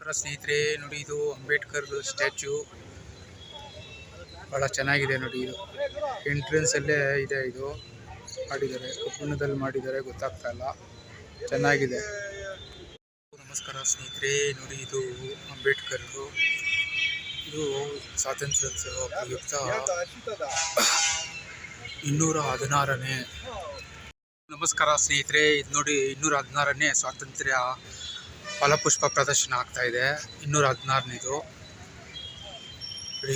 ನಮಸ್ಕಾರ ಸ್ನೇಹಿತರೆ, ನೋಡಿ ಇದು ಅಂಬೇಡ್ಕರ್ ಸ್ಟ್ಯಾಚ್ಯೂ ಬಹಳ ಚೆನ್ನಾಗಿದೆ. ನೋಡಿ ಇದು ಎಂಟ್ರೆನ್ಸ್ ಅಲ್ಲೇ ಇದೆ. ಇದು ಮಾಡಿದ್ದಾರೆ, ಕಬ್ಬಿಣದಲ್ಲಿ ಮಾಡಿದ್ದಾರೆ, ಗೊತ್ತಾಗ್ತಾ ಇಲ್ಲ, ಚೆನ್ನಾಗಿದೆ. ನಮಸ್ಕಾರ ಸ್ನೇಹಿತರೆ, ನೋಡಿ ಇದು ಅಂಬೇಡ್ಕರ್, ಇದು ಸ್ವಾತಂತ್ರ್ಯೋತ್ಸವ ಪ್ರಯುಕ್ತ 216ನೇ. ನಮಸ್ಕಾರ ಸ್ನೇಹಿತರೆ, ಇದು ನೋಡಿ 216ನೇ ಸ್ವಾತಂತ್ರ್ಯ ಫಲಪುಷ್ಪ ಪ್ರದರ್ಶನ ಆಗ್ತಾ ಇದೆ. 216ನೇದು.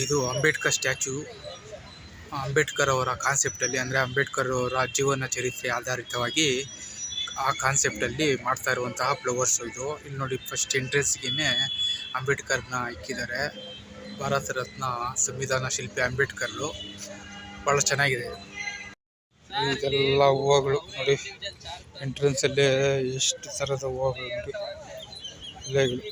ಇದು ಅಂಬೇಡ್ಕರ್ ಸ್ಟ್ಯಾಚ್ಯೂ. ಅಂಬೇಡ್ಕರ್ ಅವರ ಕಾನ್ಸೆಪ್ಟಲ್ಲಿ, ಅಂದರೆ ಅಂಬೇಡ್ಕರ್ ಅವರ ಜೀವನ ಚರಿತ್ರೆ ಆಧಾರಿತವಾಗಿ ಆ ಕಾನ್ಸೆಪ್ಟಲ್ಲಿ ಮಾಡ್ತಾ ಇರುವಂತಹ ಫ್ಲವರ್ಸು ಇದು. ಇಲ್ಲಿ ನೋಡಿ, ಫಸ್ಟ್ ಎಂಟ್ರೆನ್ಸ್ಗೆ ಅಂಬೇಡ್ಕರ್ನ ಇಕ್ಕಿದ್ದಾರೆ. ಭಾರತ ರತ್ನ ಸಂವಿಧಾನ ಶಿಲ್ಪಿ ಅಂಬೇಡ್ಕರ್ರು. ಭಾಳ ಚೆನ್ನಾಗಿದೆ. ಇದೆಲ್ಲ ಹೂವುಗಳು ನೋಡಿ, ಎಂಟ್ರೆನ್ಸಲ್ಲೇ ಎಷ್ಟು ಥರದ ಹೂವುಗಳು ನೋಡಿ, ಎಲೆಗಳು.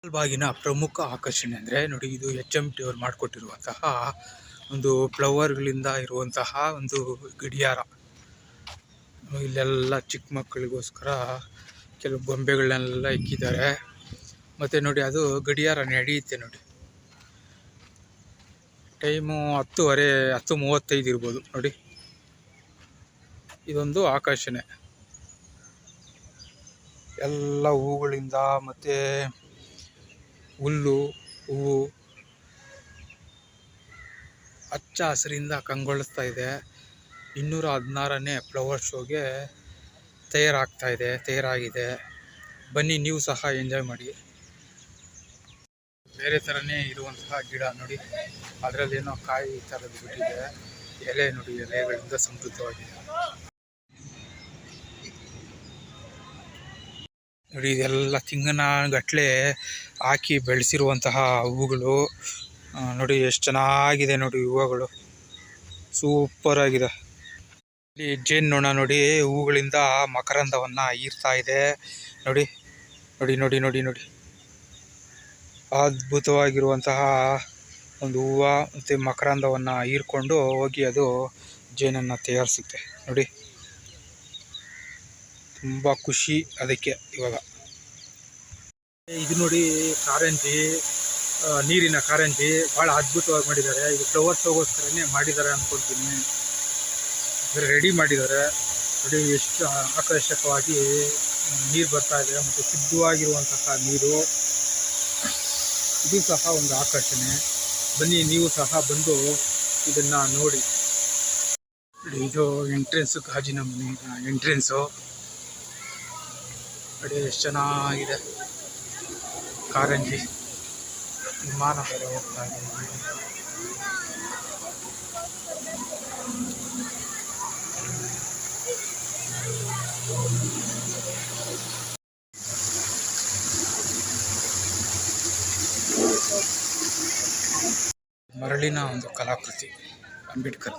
ಲಾಲ್ಬಾಗಿನ ಪ್ರಮುಖ ಆಕರ್ಷಣೆ ಅಂದರೆ ನೋಡಿ, ಇದು HMT ಅವರು ಮಾಡಿಕೊಟ್ಟಿರುವಂತಹ ಒಂದು ಫ್ಲವರ್ಗಳಿಂದ ಇರುವಂತಹ ಒಂದು ಗಡಿಯಾರ. ಇಲ್ಲೆಲ್ಲ ಚಿಕ್ಕ ಮಕ್ಕಳಿಗೋಸ್ಕರ ಕೆಲವು ಗೊಂಬೆಗಳನ್ನೆಲ್ಲ ಇಕ್ಕಿದ್ದಾರೆ. ಮತ್ತು ನೋಡಿ, ಅದು ಗಡಿಯಾರ ನಡೆಯುತ್ತೆ ನೋಡಿ. ಟೈಮು 10:35 ಇರ್ಬೋದು ನೋಡಿ. ಇದೊಂದು ಆಕರ್ಷಣೆ. ಎಲ್ಲ ಹೂಗಳಿಂದ ಮತ್ತು ಹುಲ್ಲು, ಹೂವು ಹಚ್ಚ ಹಸಿರಿಂದ ಕಂಗೊಳಿಸ್ತಾ ಇದೆ. 216ನೇ ಫ್ಲವರ್ ಶೋಗೆ ತಯಾರಾಗಿದೆ. ಬನ್ನಿ, ನೀವು ಸಹ ಎಂಜಾಯ್ ಮಾಡಿ. ಬೇರೆ ಥರನೇ ಇರುವಂತಹ ಗಿಡ ನೋಡಿ, ಅದರಲ್ಲೇನೋ ಕಾಯಿ ಥರದ್ದು ಬಿಟ್ಟಿದೆ. ಎಲೆ ನೋಡಿ, ಎಲೆಗಳಿಂದ ಸಮೃದ್ಧವಾಗಿದೆ ನೋಡಿ. ಇದೆಲ್ಲ ತಿಂಗನ ಗಟ್ಟಲೆ ಹಾಕಿ ಬೆಳೆಸಿರುವಂತಹ ಹೂಗಳು ನೋಡಿ, ಎಷ್ಟು ಚೆನ್ನಾಗಿದೆ ನೋಡಿ. ಹೂವುಗಳು ಸೂಪರ್ ಆಗಿದೆ. ಇಲ್ಲಿ ಜೇನ್ನೊಣ ನೋಡಿ, ಹೂಗಳಿಂದ ಮಕರಂದವನ್ನು ಹೀರ್ತಾ ಇದೆ ನೋಡಿ. ನೋಡಿ ನೋಡಿ ನೋಡಿ ನೋಡಿ ಅದ್ಭುತವಾಗಿರುವಂತಹ ಒಂದು ಹೂವು ಮತ್ತು ಮಕರಂದವನ್ನು ಹೀರ್ಕೊಂಡು ಹೋಗಿ ಅದು ಜೇನನ್ನು ತಯಾರಿಸುತ್ತೆ ನೋಡಿ. ತುಂಬ ಖುಷಿ ಅದಕ್ಕೆ. ಇವಾಗ ಇದು ನೋಡಿ, ಕಾರಂಜಿ, ನೀರಿನ ಕಾರಂಜಿ ಭಾಳ ಅದ್ಭುತವಾಗಿ ಮಾಡಿದ್ದಾರೆ. ಇದು ಫ್ಲವರ್ ಶೋಗೋಸ್ಕರನೇ ಮಾಡಿದ್ದಾರೆ ಅಂದ್ಕೊಳ್ತೀನಿ. ರೆಡಿ ಮಾಡಿದ್ದಾರೆ ನೋಡಿ. ಎಷ್ಟು ಆಕರ್ಷಕವಾಗಿ ನೀರು ಬರ್ತಾ ಇದೆ, ಮತ್ತು ಶುದ್ಧವಾಗಿರುವಂತಹ ನೀರು. ಇದು ಸಹ ಒಂದು ಆಕರ್ಷಣೆ. ಬನ್ನಿ, ನೀವು ಸಹ ಬಂದು ಇದನ್ನು ನೋಡಿ. ಇದು ಎಂಟ್ರೆನ್ಸು, ಗಾಜಿನ ಮನೆ ಎಂಟ್ರೆನ್ಸು ನೋಡಿ, ಎಷ್ಟು ಚೆನ್ನಾಗಿದೆ. ಕಾರಂಜಿ, ವಿಮಾನ ಬೇರೆ ಹೋಗ್ತಾ ಇದೆ. ಮರಳಿನ ಒಂದು ಕಲಾಕೃತಿ ಅಂಬೇಡ್ಕರ್.